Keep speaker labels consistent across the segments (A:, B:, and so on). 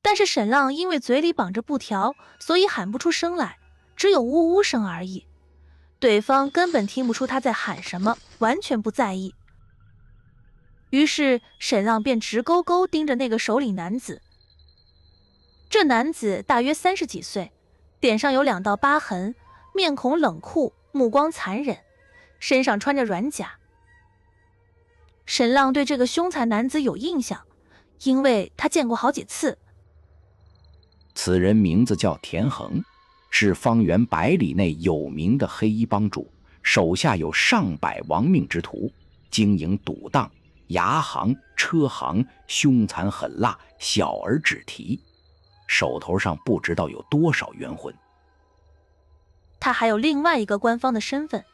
A: 但是沈浪因为嘴里绑着布条，所以喊不出声来，只有呜呜声而已。对方根本听不出他在喊什么，完全不在意。于是沈浪便直勾勾盯着那个首领男子。这男子大约30几岁，脸上有2道疤痕，面孔冷酷，目光残忍，身上穿着软甲。沈浪对这个凶残男子有印象，因为他见过好几次。
B: 此人名字叫田横，是方圆100里内有名的黑衣帮主，手下有上百亡命之徒，经营赌档、牙行、车行，凶残狠辣，小而只提，手头上不知道有多少冤魂。
A: 他还有另外一个官方的身份，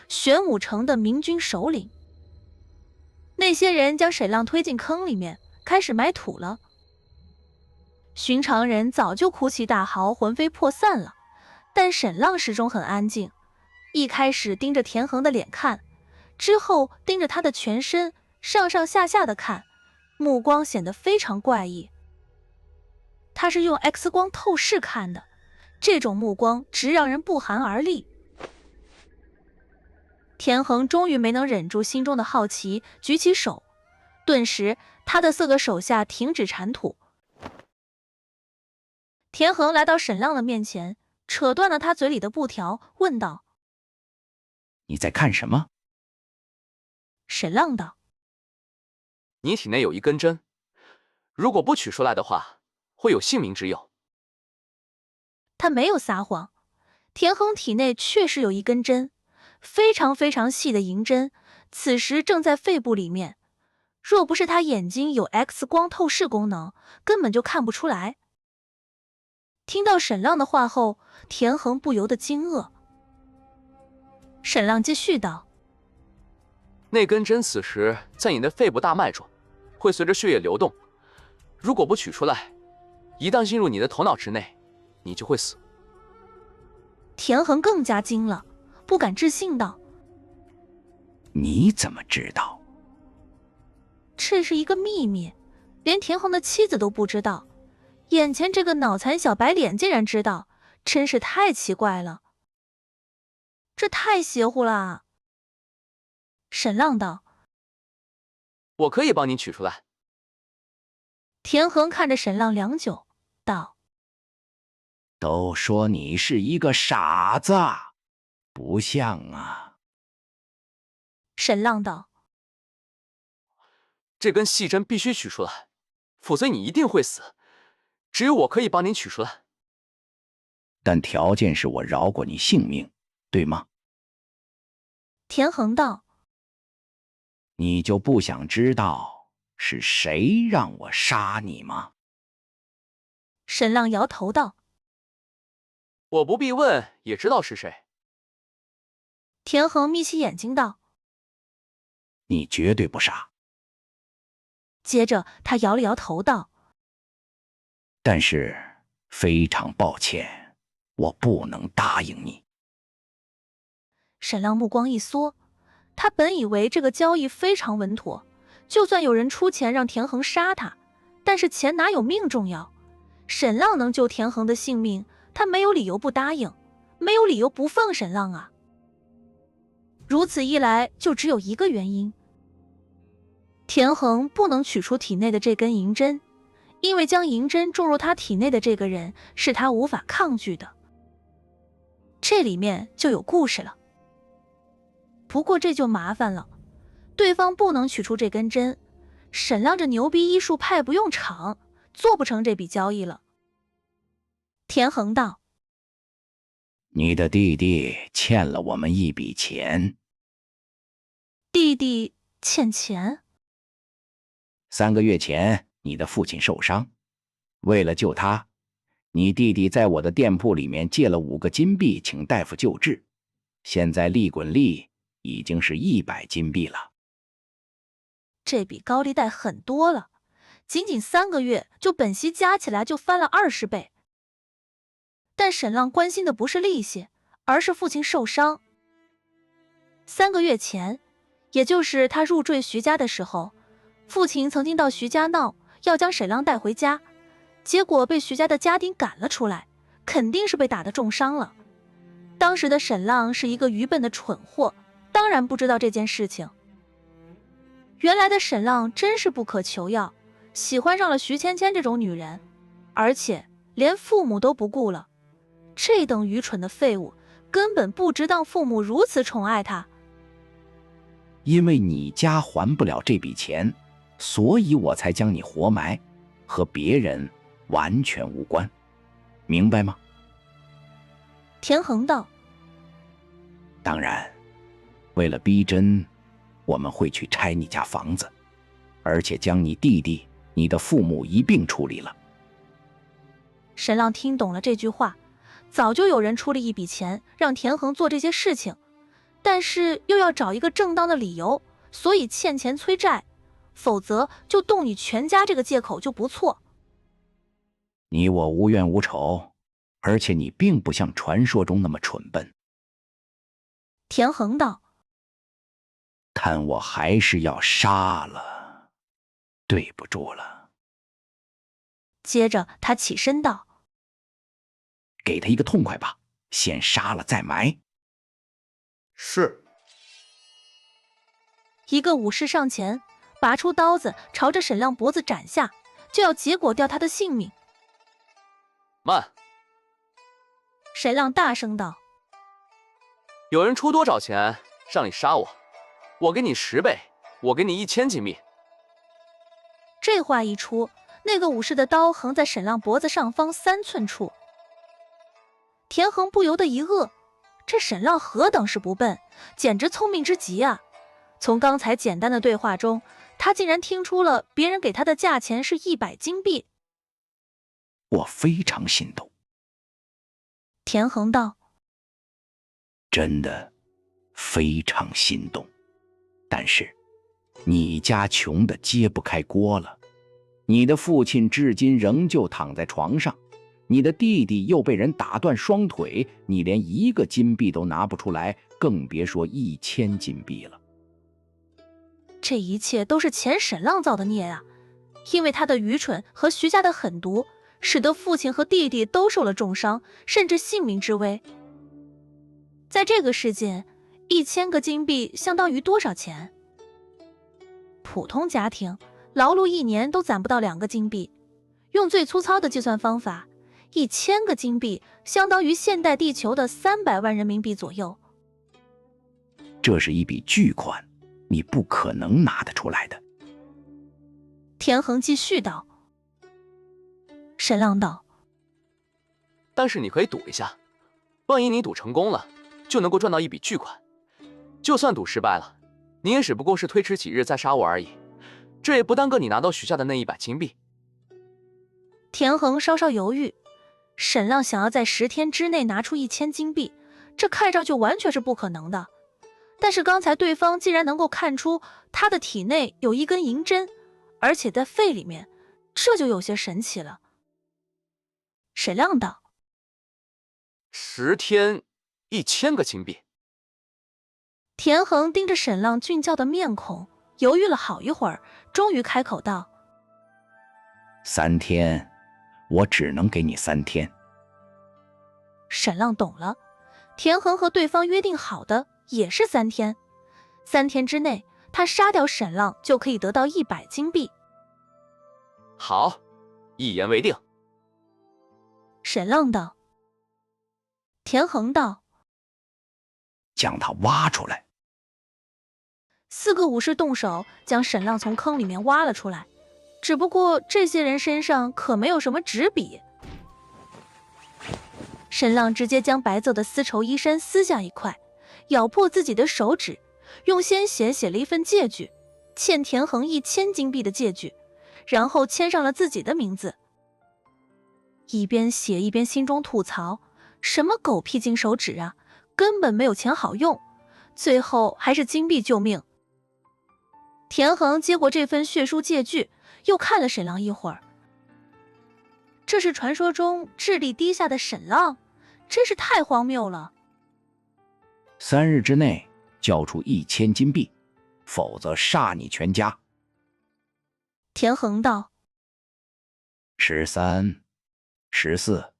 A: 玄武城的明军首领。那些人将沈浪推进坑里面，开始埋土了。寻常人早就哭泣大嚎，魂飞魄散了，但沈浪始终很安静，一开始盯着田横的脸看，之后盯着他的全身，上上下下的看，目光显得非常怪异。他是用 X 光透视看的，这种目光直让人不寒而栗。田横终于没能忍住心中的好奇，举起手，顿时他的4个手下停止铲土。田横来到沈浪的面前，扯断了他嘴里的布条，问道：
B: 你在看什么？
A: 沈浪道：
C: 你体内有一根针，如果不取出来的话，会有性命之忧。
A: 他没有撒谎，田横体内确实有一根针，非常非常细的银针，此时正在肺部里面。若不是他眼睛有 X 光透视功能，根本就看不出来。听到沈浪的话后，田横不由得惊愕。沈浪继续道：
C: 那根针此时在你的肺部大脉中，会随着血液流动，如果不取出来，一旦进入你的头脑之内，你就会死。
A: 田横更加惊了，不敢置信道：
B: 你怎么知道？
A: 这是一个秘密，连田横的妻子都不知道，眼前这个脑残小白脸竟然知道，真是太奇怪了，这太邪乎了。沈浪道：
C: 我可以帮你取出来。
A: 田横看着沈浪良久，道：
B: 都说你是一个傻子，不像啊。
A: 沈浪道：
C: 这根细针必须取出来，否则你一定会死，只有我可以帮你取出来。
B: 但条件是我饶过你性命，对吗？
A: 田横道：
B: 你就不想知道是谁让我杀你吗？
A: 沈浪摇头道：
C: 我不必问也知道是谁。
A: 田横眯起眼睛道：
B: 你绝对不傻。
A: 接着他摇了摇头道：
B: 但是非常抱歉，我不能答应你。
A: 沈浪目光一缩，他本以为这个交易非常稳妥，就算有人出钱让田横杀他，但是钱哪有命重要？沈浪能救田横的性命，他没有理由不答应，没有理由不放沈浪啊。如此一来，就只有一个原因，田横不能取出体内的这根银针，因为将银针种入他体内的这个人是他无法抗拒的。这里面就有故事了。不过这就麻烦了，对方不能取出这根针，沈浪这牛逼医术派不用场，做不成这笔交易了。田横道：
B: 你的弟弟欠了我们一笔钱。
A: 弟弟欠钱
B: ？3个月前，你的父亲受伤，为了救他，你弟弟在我的店铺里面借了5个金币，请大夫救治。现在利滚利已经是100金币了。
A: 这笔高利贷很多了，仅仅3个月就本息加起来就翻了20倍。但沈浪关心的不是利息，而是父亲受伤。3个月前，也就是他入赘徐家的时候，父亲曾经到徐家闹，要将沈浪带回家，结果被徐家的家丁赶了出来，肯定是被打得重伤了。当时的沈浪是一个愚笨的蠢货，当然不知道这件事情。原来的沈浪真是不可救药，喜欢上了徐芊芊这种女人，而且连父母都不顾了。这等愚蠢的废物根本不值当父母如此宠爱他。
B: 因为你家还不了这笔钱，所以我才将你活埋，和别人完全无关，明白吗？
A: 田恒道。
B: 当然，为了逼真，我们会去拆你家房子，而且将你弟弟、你的父母一并处理了。
A: 沈浪听懂了这句话，早就有人出了一笔钱让田恒做这些事情，但是又要找一个正当的理由，所以欠钱催债，否则就动你全家这个借口就不错。
B: 你我无冤无仇，而且你并不像传说中那么蠢笨。
A: 田恒道。
B: 看我还是要杀了，对不住了。
A: 接着他起身道。
B: 给他一个痛快吧，先杀了再埋。
D: 是。
A: 一个武士上前，拔出刀子朝着沈浪脖子斩下，就要结果掉他的性命。
C: 慢！
A: 沈浪大声道。
C: 有人出多少钱让你杀我，我给你10倍，我给你1000金币。
A: 这话一出，那个武士的刀横在沈浪脖子上方3寸处。田恒不由得一愕，这沈浪何等是不笨，简直聪明之极啊！从刚才简单的对话中，他竟然听出了别人给他的价钱是100金币。
B: 我非常心动。
A: 田恒道。
B: 真的非常心动，但是你家穷得揭不开锅了，你的父亲至今仍旧躺在床上，你的弟弟又被人打断双腿，你连1个金币都拿不出来，更别说1000金币了。
A: 这一切都是前沈浪造的孽啊！因为他的愚蠢和徐家的狠毒，使得父亲和弟弟都受了重伤，甚至性命之危。在这个世界，1000个金币相当于多少钱？普通家庭劳碌1年都攒不到2个金币，用最粗糙的计算方法，1000个金币相当于现代地球的300万人民币左右。
B: 这是一笔巨款，你不可能拿得出来的。
A: 田恒继续道。沈浪道。
C: 但是你可以赌一下，万一你赌成功了，就能够赚到一笔巨款。就算赌失败了，你也只不过是推迟几日再杀我而已，这也不耽搁你拿到徐家的那100金币。
A: 田恒稍稍犹豫，沈浪想要在10天之内拿出1000金币，这看上去完全是不可能的。但是刚才对方竟然能够看出他的体内有一根银针，而且在肺里面，这就有些神奇了。沈浪道。
C: 10天1000个金币。
A: 田恒盯着沈浪俊俏的面孔，犹豫了好一会儿，终于开口道
B: ：3天，我只能给你3天。
A: 沈浪懂了，田恒和对方约定好的也是3天，3天之内他杀掉沈浪就可以得到100金币。
C: 好，一言为定。
A: 沈浪道。田恒道。
B: 将他挖出来。
A: 4个武士动手将沈浪从坑里面挖了出来，只不过这些人身上可没有什么纸笔。沈浪直接将白色的丝绸衣衫撕下一块，咬破自己的手指，用鲜血写了一份借据，欠田恒1000金币的借据，然后签上了自己的名字。一边写一边心中吐槽，什么狗屁金手指啊，根本没有钱好用，最后还是金币救命。田恒接过这份血书借据，又看了沈浪一会儿。这是传说中智力低下的沈浪，真是太荒谬了。
B: 3日之内交出1000金币，否则杀你全家。
A: 田恒道。
B: 13 14，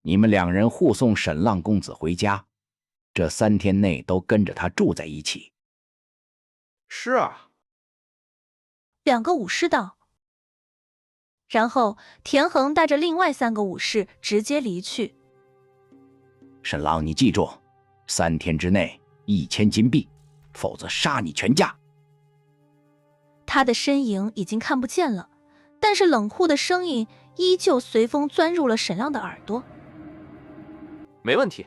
B: 你们2人护送沈浪公子回家，这3天内都跟着他住在一起。
D: 是啊。
A: 2个武士道。然后田横带着另外3个武士直接离去。
B: 沈浪，你记住，3天之内1000金币，否则杀你全家。
A: 他的身影已经看不见了，但是冷酷的声音依旧随风钻入了沈浪的耳朵。
C: 没问题。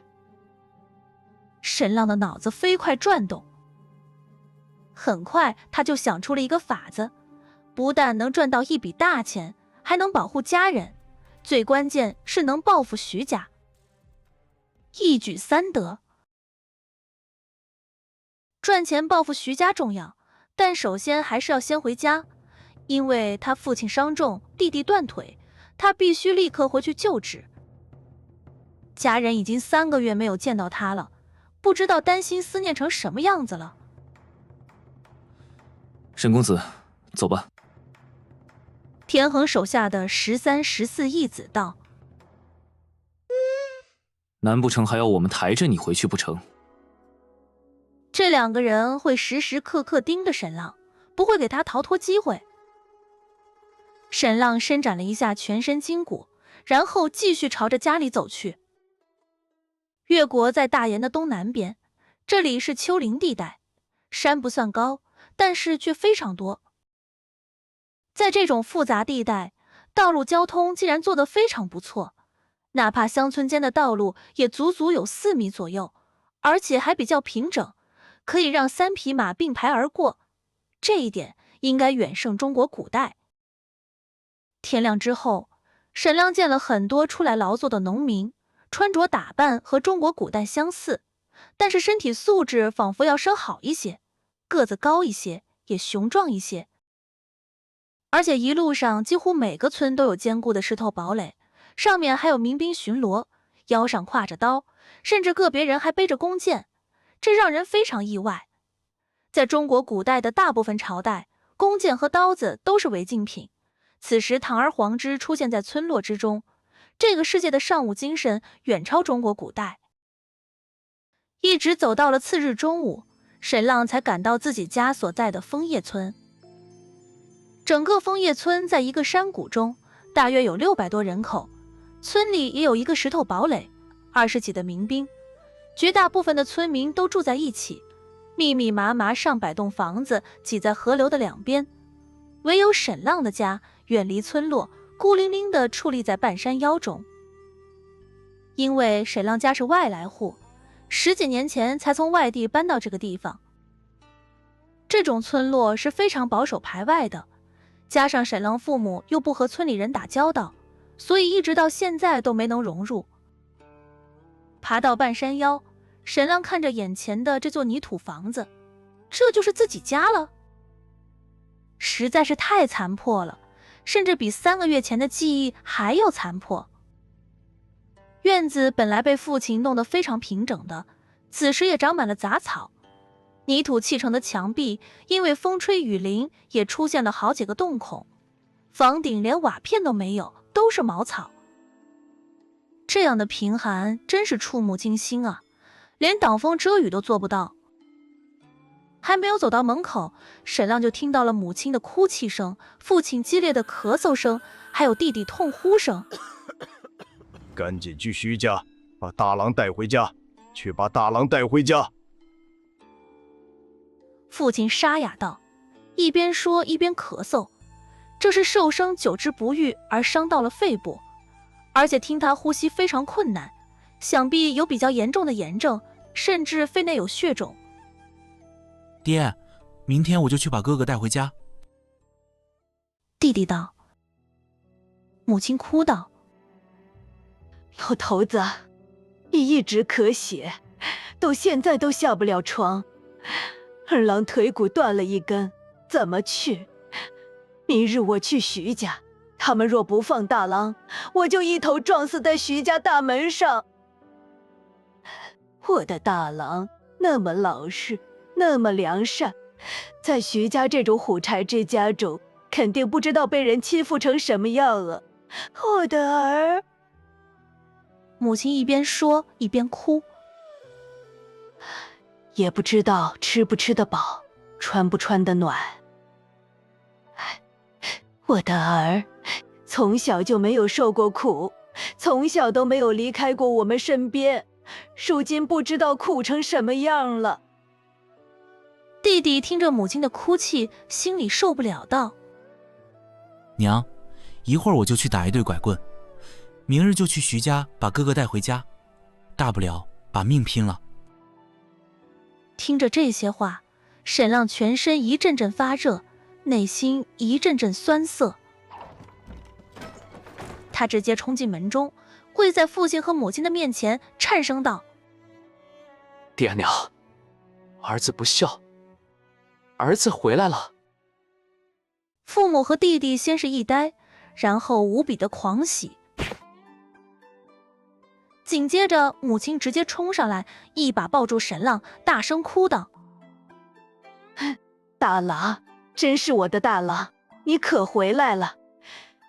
A: 沈浪的脑子飞快转动，很快他就想出了一个法子，不但能赚到一笔大钱，还能保护家人，最关键是能报复徐家，一举3得。赚钱报复徐家重要，但首先还是要先回家，因为他父亲伤重，弟弟断腿，他必须立刻回去救治。家人已经3个月没有见到他了，不知道担心思念成什么样子了。
E: 沈公子，走吧。
A: 田横手下的13、14义子道：
E: 难不成还要我们抬着你回去不成？
A: 这2个人会时时刻刻盯着沈浪，不会给他逃脱机会。沈浪伸展了一下全身筋骨，然后继续朝着家里走去。越国在大研的东南边，这里是丘陵地带，山不算高，但是却非常多。在这种复杂地带，道路交通竟然做得非常不错，哪怕乡村间的道路也足足有4米左右，而且还比较平整，可以让3匹马并排而过，这一点应该远胜中国古代。天亮之后，沈浪见了很多出来劳作的农民，穿着打扮和中国古代相似，但是身体素质仿佛要稍好一些，个子高一些，也雄壮一些。而且一路上几乎每个村都有坚固的石头堡垒，上面还有民兵巡逻，腰上挎着刀，甚至个别人还背着弓箭，这让人非常意外。在中国古代的大部分朝代，弓箭和刀子都是违禁品，此时堂而皇之出现在村落之中，这个世界的尚武精神远超中国古代。一直走到了次日中午，沈浪才赶到自己家所在的枫叶村。整个枫叶村在一个山谷中，大约有600多人口，村里也有一个石头堡垒，20几的民兵，绝大部分的村民都住在一起，密密麻麻上百栋房子挤在河流的两边，唯有沈浪的家远离村落，孤零零地矗立在半山腰中。因为沈浪家是外来户，10几年前才从外地搬到这个地方。这种村落是非常保守排外的，加上沈浪父母又不和村里人打交道，所以一直到现在都没能融入。爬到半山腰，沈浪看着眼前的这座泥土房子，这就是自己家了？实在是太残破了，甚至比3个月前的记忆还要残破。院子本来被父亲弄得非常平整的，此时也长满了杂草，泥土砌成的墙壁因为风吹雨淋也出现了好几个洞孔，房顶连瓦片都没有，都是茅草。这样的贫寒真是触目惊心啊，连挡风遮雨都做不到。还没有走到门口，沈浪就听到了母亲的哭泣声，父亲激烈的咳嗽声，还有弟弟痛呼声。
D: 赶紧去徐家，把大郎带回家，去把大郎带回家。
A: 父亲沙哑道，一边说一边咳嗽，这是受伤久治不愈而伤到了肺部，而且听他呼吸非常困难，想必有比较严重的炎症，甚至肺内有血肿。
F: 爹，明天我就去把哥哥带回家。
A: 弟弟道。母亲哭道，
G: 老头子，你一直咳血，到现在都下不了床，二郎腿骨断了一根，怎么去？明日我去徐家，他们若不放大郎，我就一头撞死在徐家大门上。我的大郎那么老实，那么良善，在徐家这种虎柴之家中，肯定不知道被人欺负成什么样了。我的儿，
A: 母亲一边说一边哭。
G: 也不知道吃不吃得饱，穿不穿得暖。我的儿从小就没有受过苦，从小都没有离开过我们身边，如今不知道苦成什么样了。
A: 弟弟听着母亲的哭泣，心里受不了道：
F: 娘，一会儿我就去打一对拐棍，明日就去徐家把哥哥带回家，大不了把命拼了。
A: 听着这些话，沈浪全身一阵阵发热，内心一阵阵酸涩。他直接冲进门中，跪在父亲和母亲的面前，颤声道：
C: 爹娘，儿子不孝，儿子回来了。
A: 父母和弟弟先是一呆，然后无比的狂喜。紧接着母亲直接冲上来，一把抱住沈浪，大声哭道：
G: 大郎，真是我的大郎，你可回来了，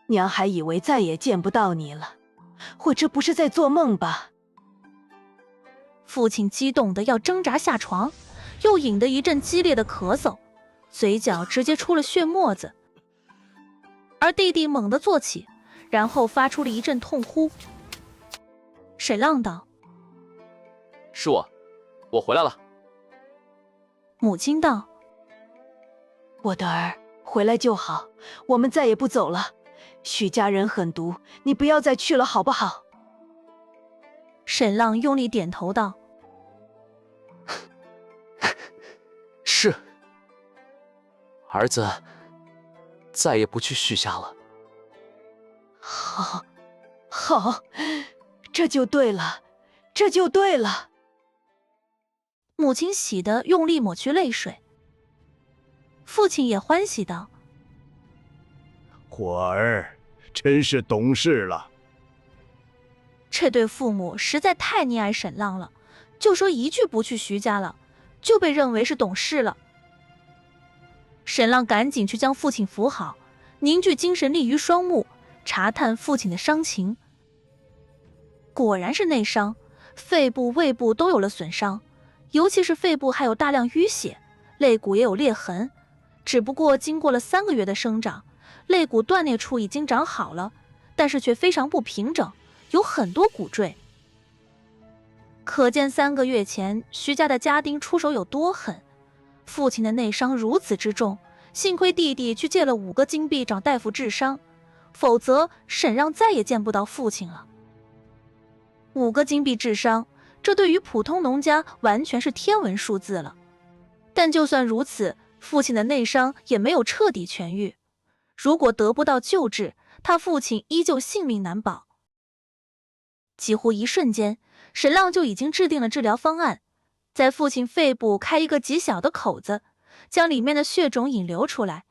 G: 娘还以为再也见不到你了，我这不是在做梦吧？
A: 父亲激动的要挣扎下床，又引得一阵激烈的咳嗽，嘴角直接出了血沫子。而弟弟猛地坐起，然后发出了一阵痛呼。沈浪道：
C: 是我回来了。
A: 母亲道：
G: 我的儿，回来就好，我们再也不走了。许家人狠毒，你不要再去了好不好？
A: 沈浪用力点头道：
C: 是，儿子再也不去许家了。
G: 好，好，这就对了，这就对了。
A: 母亲喜得用力抹去泪水，父亲也欢喜道：
D: 我儿真是懂事了。
A: 这对父母实在太溺爱沈浪了，就说一句不去徐家了，就被认为是懂事了。沈浪赶紧去将父亲扶好，凝聚精神力于双目，查探父亲的伤情。果然是内伤，肺部、胃部都有了损伤，尤其是肺部还有大量淤血，肋骨也有裂痕。只不过经过了3个月的生长，肋骨断裂处已经长好了，但是却非常不平整，有很多骨赘。可见3个月前徐家的家丁出手有多狠。父亲的内伤如此之重，幸亏弟弟去借了5个金币找大夫治伤，否则沈让再也见不到父亲了。5个金币治伤，这对于普通农家完全是天文数字了。但就算如此，父亲的内伤也没有彻底痊愈，如果得不到救治，他父亲依旧性命难保。几乎一瞬间，沈浪就已经制定了治疗方案，在父亲肺部开一个极小的口子，将里面的血种引流出来，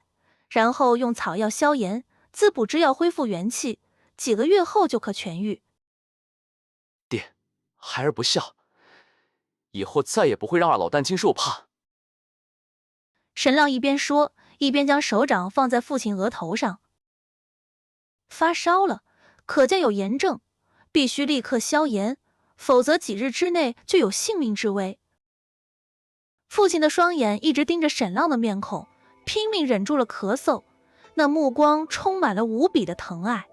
A: 然后用草药消炎，滋补之药恢复元气，几个月后就可痊愈。
C: 爹，孩儿不孝，以后再也不会让二老担惊受怕。
A: 沈浪一边说，一边将手掌放在父亲额头上。发烧了，可见有炎症，必须立刻消炎，否则几日之内就有性命之危。父亲的双眼一直盯着沈浪的面孔，拼命忍住了咳嗽，那目光充满了无比的疼爱。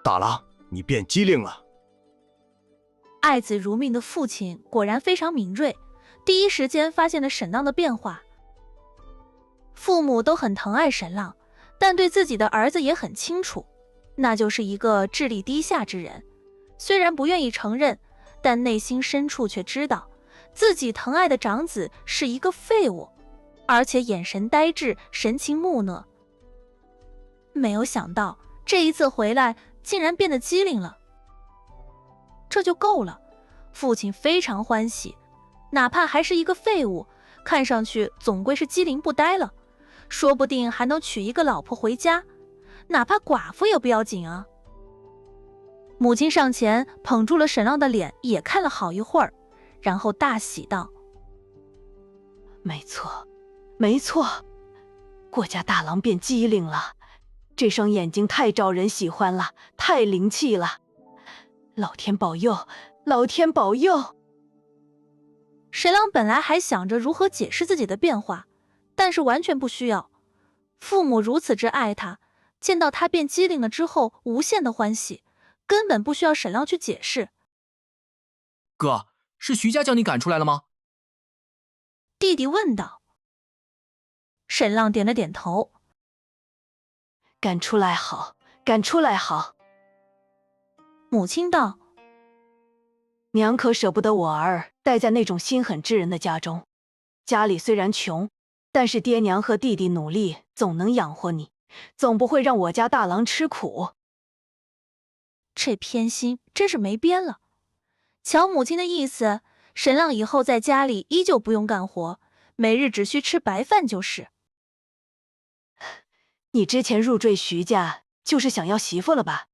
D: 大郎，你变机灵了。
A: 爱子如命的父亲果然非常敏锐，第一时间发现了沈浪的变化。父母都很疼爱沈浪，但对自己的儿子也很清楚，那就是一个智力低下之人。虽然不愿意承认，但内心深处却知道，自己疼爱的长子是一个废物，而且眼神呆滞，神情木讷。没有想到这一次回来竟然变得机灵了。这就够了，父亲非常欢喜，哪怕还是一个废物，看上去总归是机灵不呆了，说不定还能娶一个老婆回家，哪怕寡妇也不要紧啊。母亲上前捧住了沈浪的脸，也看了好一会儿，然后大喜道：
G: 没错，没错，郭家大郎变机灵了，这双眼睛太招人喜欢了，太灵气了。老天保佑，老天保佑！
A: 沈浪本来还想着如何解释自己的变化，但是完全不需要。父母如此之爱他，见到他变机灵了之后，无限的欢喜，根本不需要沈浪去解释。
H: 哥，是徐家将你赶出来了吗？
A: 弟弟问道。沈浪点了点头。
G: 赶出来好，赶出来好。
A: 母亲道。
G: 娘可舍不得我儿待在那种心狠之人的家中。家里虽然穷，但是爹娘和弟弟努力总能养活你，总不会让我家大郎吃苦。
A: 这偏心真是没边了。瞧母亲的意思，沈浪以后在家里依旧不用干活，每日只需吃白饭就是。
G: 你之前入赘徐家就是想要媳妇了吧？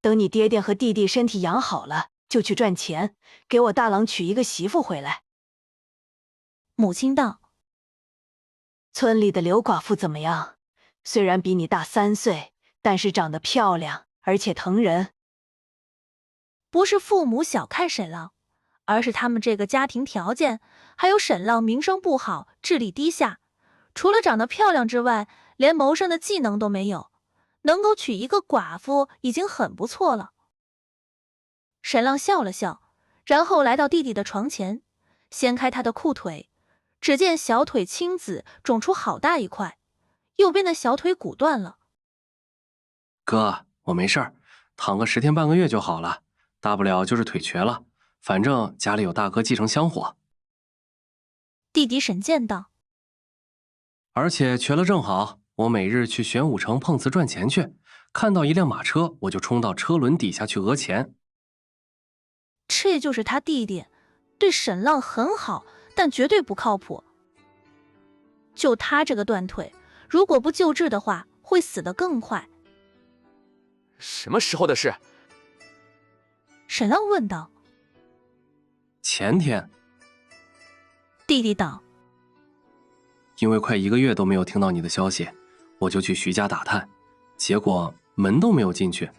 G: 等你爹爹和弟弟身体养好了，就去赚钱，给我大郎娶一个媳妇回来。
A: 母亲道。
G: 村里的刘寡妇怎么样？虽然比你大3岁，但是长得漂亮，而且疼人。
A: 不是父母小看沈浪，而是他们这个家庭条件，还有沈浪名声不好，智力低下，除了长得漂亮之外，连谋生的技能都没有，能够娶一个寡妇已经很不错了。沈浪笑了笑，然后来到弟弟的床前，掀开他的裤腿，只见小腿青紫，肿出好大一块，右边的小腿骨断了。
I: 哥，我没事儿，躺个10天半个月就好了，大不了就是腿瘸了，反正家里有大哥继承香火。
A: 弟弟沈健道。
I: 而且瘸了正好，我每日去玄武城碰瓷赚钱去，看到一辆马车，我就冲到车轮底下去讹钱。
A: 这就是他弟弟，对沈浪很好，但绝对不靠谱。就他这个断腿，如果不救治的话，会死得更快。
C: 什么时候的事？
A: 沈浪问道。
I: 前天。
A: 弟弟道。
I: 因为快1个月都没有听到你的消息，我就去徐家打探，结果门都没有进去，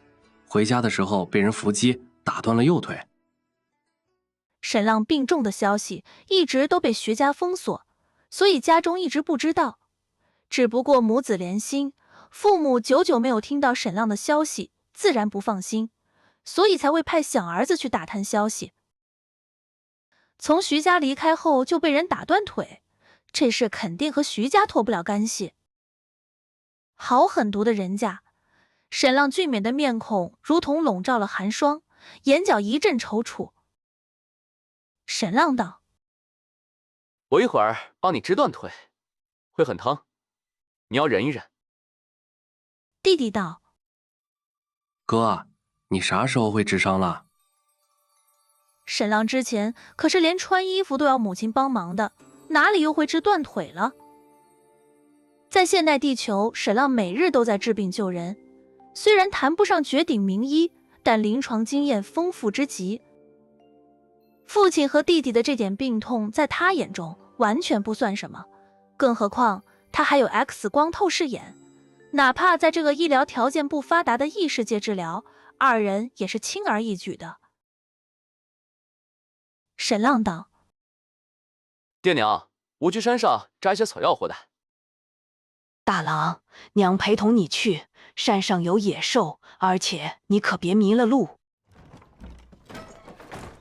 I: 回家的时候被人伏击打断了右腿。
A: 沈浪病重的消息一直都被徐家封锁，所以家中一直不知道。只不过母子连心，父母久久没有听到沈浪的消息，自然不放心，所以才会派小儿子去打探消息。从徐家离开后就被人打断腿，这事肯定和徐家脱不了干系。好狠毒的人家！沈浪俊美的面孔如同笼罩了寒霜，眼角一阵踌躇。沈浪道：
C: 我一会儿帮你支断腿，会很疼，你要忍一忍。
A: 弟弟道：
I: 哥，你啥时候会治伤了？
A: 沈浪之前可是连穿衣服都要母亲帮忙的，哪里又会治断腿了？在现代地球，沈浪每日都在治病救人，虽然谈不上绝顶名医，但临床经验丰富之极。父亲和弟弟的这点病痛在他眼中完全不算什么，更何况他还有 X 光透视眼，哪怕在这个医疗条件不发达的异世界治疗，二人也是轻而易举的。沈浪道：
C: 爹娘，我去山上摘些草药回来。
G: 大郎，娘陪同你去，山上有野兽，而且你可别迷了路。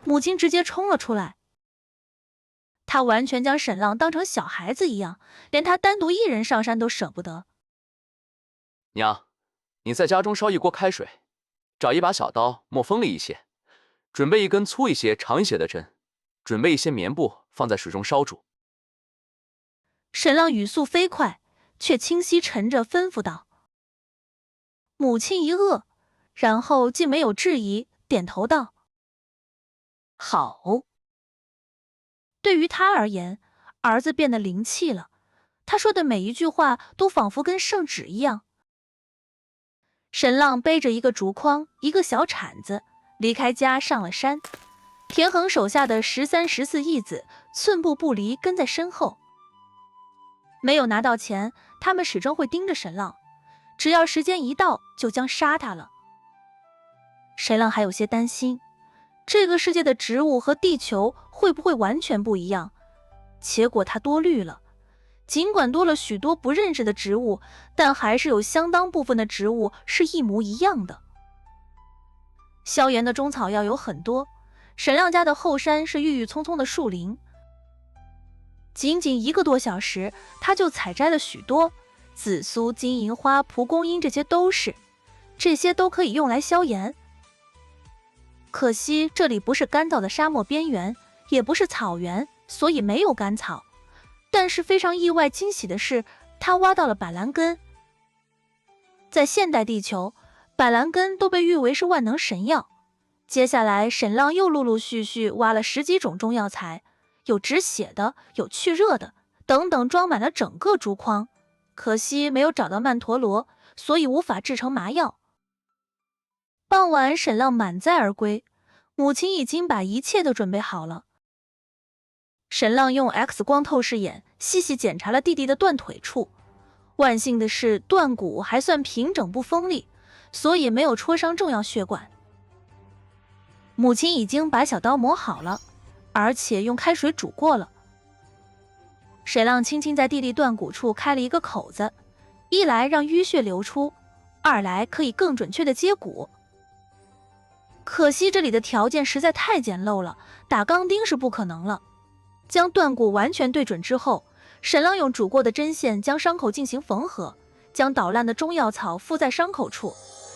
A: 母亲直接冲了出来，她完全将沈浪当成小孩子一样，连他单独一人上山都舍不得。
C: 娘，你在家中烧一锅开水，找一把小刀，磨锋利一些，准备一根粗一些、长一些的针，准备一些棉布，放在水中烧煮。
A: 沈浪语速飞快，却清晰沉着吩咐道。母亲一愕，然后竟没有质疑，点头道：好。对于他而言，儿子变得灵气了，他说的每一句话都仿佛跟圣旨一样。沈浪背着一个竹筐，一个小铲子，离开家上了山。田横手下的13、14义子寸步不离跟在身后。没有拿到钱，他们始终会盯着沈浪，只要时间一到，就将杀他了。沈浪还有些担心，这个世界的植物和地球会不会完全不一样？结果他多虑了，尽管多了许多不认识的植物，但还是有相当部分的植物是一模一样的。萧炎的中草药有很多，沈亮家的后山是郁郁葱葱的树林，仅仅1个多小时，他就采摘了许多，紫苏、金银花、蒲公英，这些都可以用来消炎。可惜这里不是干燥的沙漠边缘，也不是草原，所以没有干草。但是非常意外惊喜的是，他挖到了板蓝根。在现代地球，板蓝根都被誉为是万能神药。接下来沈浪又陆陆续续挖了10几种中药材，有止血的，有去热的，等等，装满了整个竹筐。可惜没有找到曼陀罗，所以无法制成麻药。傍晚，沈浪满载而归，母亲已经把一切都准备好了。沈浪用 X 光透视眼细细检查了弟弟的断腿处，万幸的是断骨还算平整不锋利，所以没有戳伤重要血管。母亲已经把小刀磨好了，而且用开水煮过了。沈浪轻轻在弟弟断骨处开了一个口子，一来让淤血流出，二来可以更准确的接骨。可惜这里的条件实在太简陋了，打钢钉是不可能了。将断骨完全对准之后，沈浪用煮过的针线将伤口进行缝合，将捣烂的中药草敷在伤口处，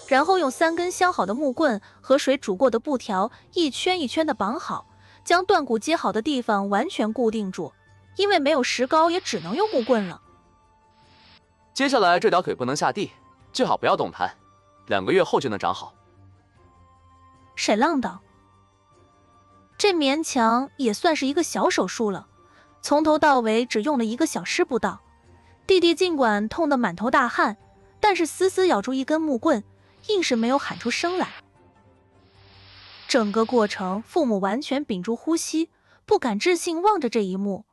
A: 然后用3根削好的木棍和水煮过的布条一圈一圈的绑好，将断骨接好的地方完全固定住，因为没有石膏也只能用木棍了。
C: 接下来这条腿不能下地，最好不要动弹，2个月后就能长好。
A: 沈浪道：这勉强也算是一个小手术了，从头到尾只用了1个小时不到。弟弟尽管痛得满头大汗，但是死死咬住一根木棍，硬是没有喊出声来。整个过程，父母完全屏住呼吸，不敢置信望着这一幕，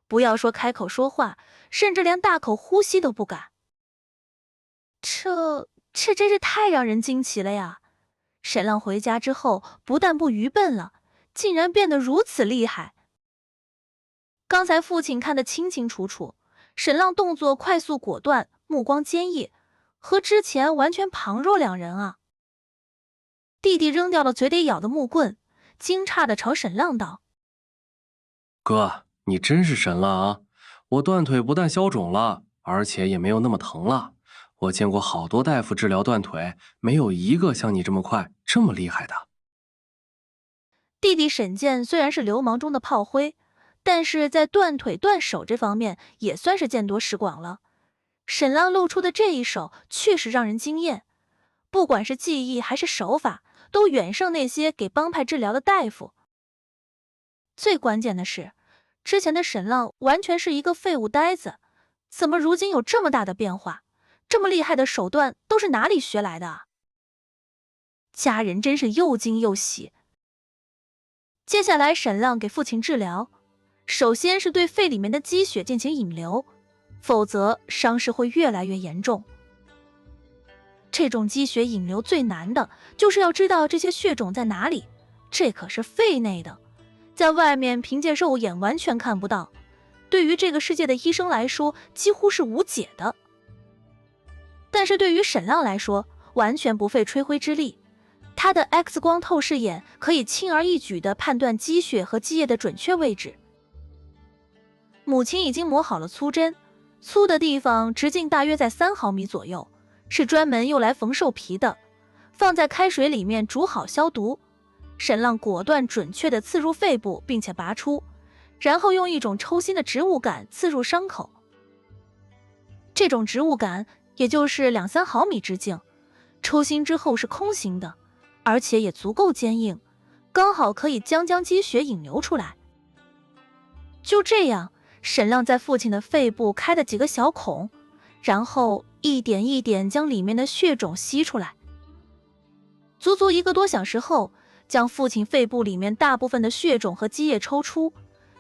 A: 不要说开口说话，甚至连大口呼吸都不敢。这真是太让人惊奇了呀！沈浪回家之后，不但不愚笨了，竟然变得如此厉害。刚才父亲看得清清楚楚，沈浪动作快速果断，目光坚毅，和之前完全旁若两人啊。弟弟扔掉了嘴里咬的木棍，惊诧地朝沈浪道：
I: 哥，你真是神了啊！我断腿不但消肿了，而且也没有那么疼了。我见过好多大夫治疗断腿，没有一个像你这么快，这么厉害的。
A: 弟弟沈健虽然是流氓中的炮灰，但是在断腿断手这方面也算是见多识广了。沈浪露出的这一手确实让人惊艳，不管是技艺还是手法，都远胜那些给帮派治疗的大夫。最关键的是，之前的沈浪完全是一个废物呆子，怎么如今有这么大的变化？这么厉害的手段都是哪里学来的啊？家人真是又惊又喜。接下来沈浪给父亲治疗，首先是对肺里面的积血进行引流，否则伤势会越来越严重。这种积血引流最难的就是要知道这些血种在哪里，这可是肺内的，在外面凭借肉眼完全看不到，对于这个世界的医生来说几乎是无解的。但是对于沈浪来说，完全不费吹灰之力，他的 X 光透视眼可以轻而易举地判断积血和积液的准确位置。母亲已经磨好了粗针，粗的地方直径大约在3毫米左右，是专门用来缝兽皮的，放在开水里面煮好消毒。沈浪果断准确地刺入肺部并且拔出，然后用一种抽心的植物杆刺入伤口。这种植物杆也就是2-3毫米直径，抽心之后是空心的，而且也足够坚硬，刚好可以将积血引流出来。就这样，沈浪在父亲的肺部开了几个小孔，然后一点一点将里面的血种吸出来。足足1个多小时后，将父亲肺部里面大部分的血种和积液抽出，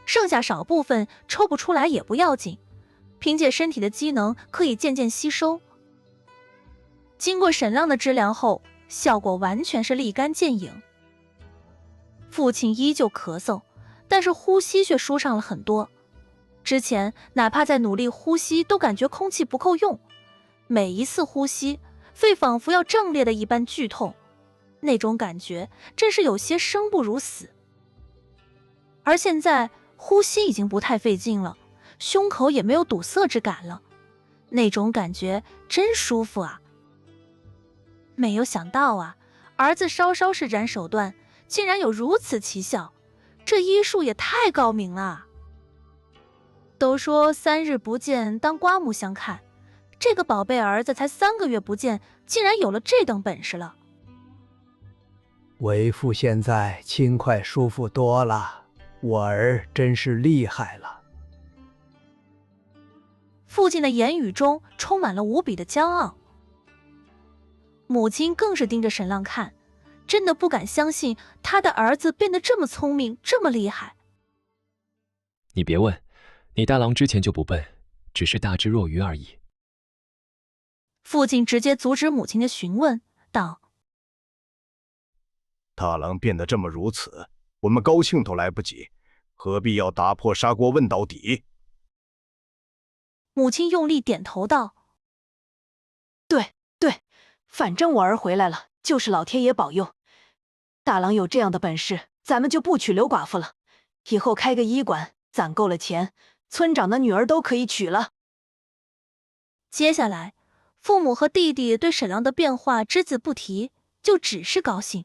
A: 剩下少部分抽不出来也不要紧，凭借身体的机能可以渐渐吸收。经过沈浪的治疗后，效果完全是立竿见影。父亲依旧咳嗽，但是呼吸却舒畅了很多。之前哪怕在努力呼吸，都感觉空气不够用，每一次呼吸，肺仿佛要震裂的一般剧痛，那种感觉真是有些生不如死。而现在呼吸已经不太费劲了，胸口也没有堵塞之感了，那种感觉真舒服啊！没有想到啊，儿子稍稍施展手段，竟然有如此奇效，这医术也太高明了。都说3日不见当刮目相看，这个宝贝儿子才3个月不见，竟然有了这等本事了。
J: 为父现在轻快舒服多了，我儿真是厉害了。
A: 父亲的言语中充满了无比的骄傲，母亲更是盯着沈浪看，真的不敢相信他的儿子变得这么聪明，这么厉害。
K: 你别问，你大郎之前就不笨，只是大智若愚而已。
A: 父亲直接阻止母亲的询问，道：
D: 大郎变得这么如此，我们高兴都来不及，何必要打破砂锅问到底？
A: 母亲用力点头道：
G: 对，反正我儿回来了，就是老天爷保佑。大郎有这样的本事，咱们就不娶刘寡妇了，以后开个医馆，攒够了钱，村长的女儿都可以娶了。
A: 接下来，父母和弟弟对沈浪的变化只字不提，就只是高兴。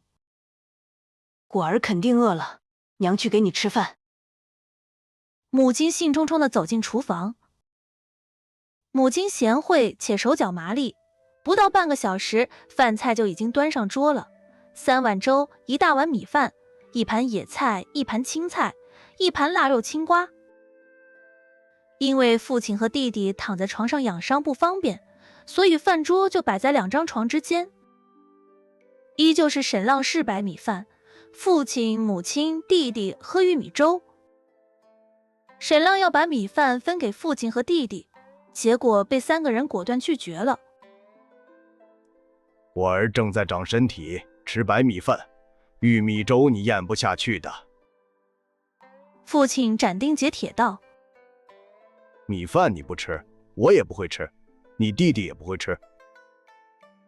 G: 我儿肯定饿了，娘去给你吃饭。
A: 母亲兴冲冲地走进厨房。母亲贤惠且手脚麻利，不到半个小时，饭菜就已经端上桌了。3碗粥，1大碗米饭，1盘野菜，1盘青菜，1盘腊肉青瓜。因为父亲和弟弟躺在床上养伤不方便，所以饭桌就摆在2张床之间。依旧是沈浪式白米饭，父亲、母亲、弟弟喝玉米粥。沈浪要把米饭分给父亲和弟弟，结果被3个人果断拒绝了。
D: 我儿正在长身体，吃白米饭，玉米粥你咽不下去的。
A: 父亲斩钉截铁道：
D: 米饭你不吃，我也不会吃，你弟弟也不会吃。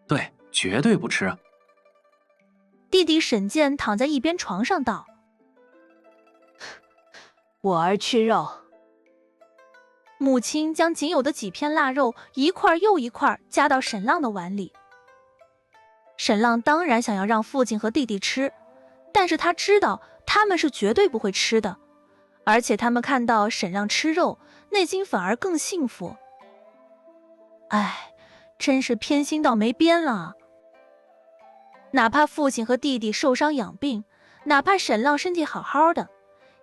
I: 对，绝对不吃。
A: 弟弟沈健躺在一边床上道：
G: 我儿吃肉。
A: 母亲将仅有的几片腊肉一块又一块夹到沈浪的碗里。沈浪当然想要让父亲和弟弟吃，但是他知道他们是绝对不会吃的，而且他们看到沈浪吃肉，内心反而更幸福。哎，真是偏心到没边了。哪怕父亲和弟弟受伤养病，哪怕沈浪身体好好的，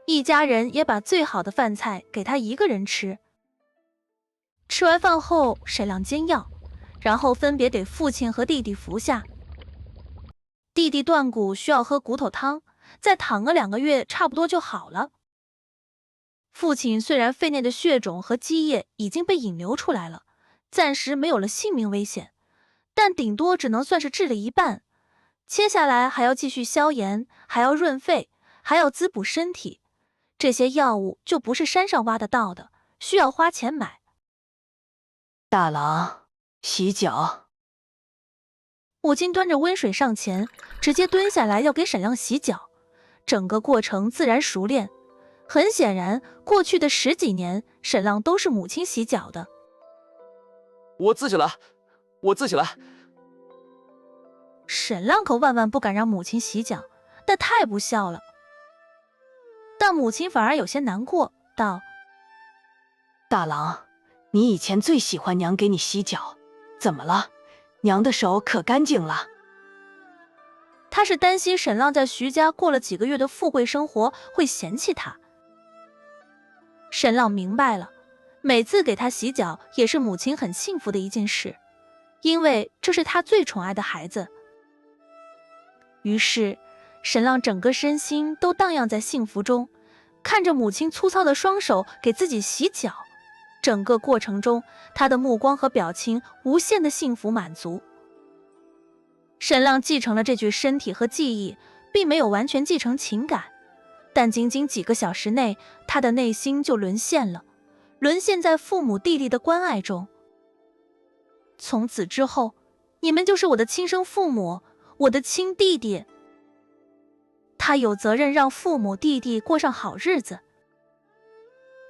A: 一家人也把最好的饭菜给他一个人吃。吃完饭后，沈浪煎药，然后分别给父亲和弟弟服下。弟弟断骨需要喝骨头汤，再躺个2个月差不多就好了。父亲虽然肺内的血肿和积液已经被引流出来了，暂时没有了性命危险，但顶多只能算是治了一半。接下来还要继续消炎，还要润肺，还要滋补身体，这些药物就不是山上挖得到的，需要花钱买。
G: 大郎，洗脚。
A: 母亲端着温水上前，直接蹲下来要给沈浪洗脚，整个过程自然熟练。很显然，过去的10几年，沈浪都是母亲洗脚的。
C: 我自己来，我自己来。
A: 沈浪可万万不敢让母亲洗脚，那太不孝了。但母亲反而有些难过，道：
G: 大郎，你以前最喜欢娘给你洗脚，怎么了？娘的手可干净了。
A: 他是担心沈浪在徐家过了几个月的富贵生活会嫌弃他。沈浪明白了，每次给他洗脚也是母亲很幸福的一件事，因为这是他最宠爱的孩子。于是沈浪整个身心都荡漾在幸福中，看着母亲粗糙的双手给自己洗脚，整个过程中他的目光和表情无限的幸福满足。沈浪继承了这具身体和记忆，并没有完全继承情感，但仅仅几个小时内，他的内心就沦陷了，沦陷在父母弟弟的关爱中。从此之后，你们就是我的亲生父母，我的亲弟弟。他有责任让父母弟弟过上好日子。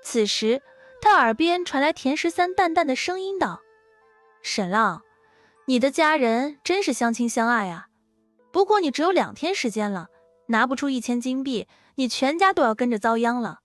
A: 此时，他耳边传来田13淡淡的声音道：“沈浪，你的家人真是相亲相爱啊。不过你只有2天时间了，拿不出1000金币，你全家都要跟着遭殃了。”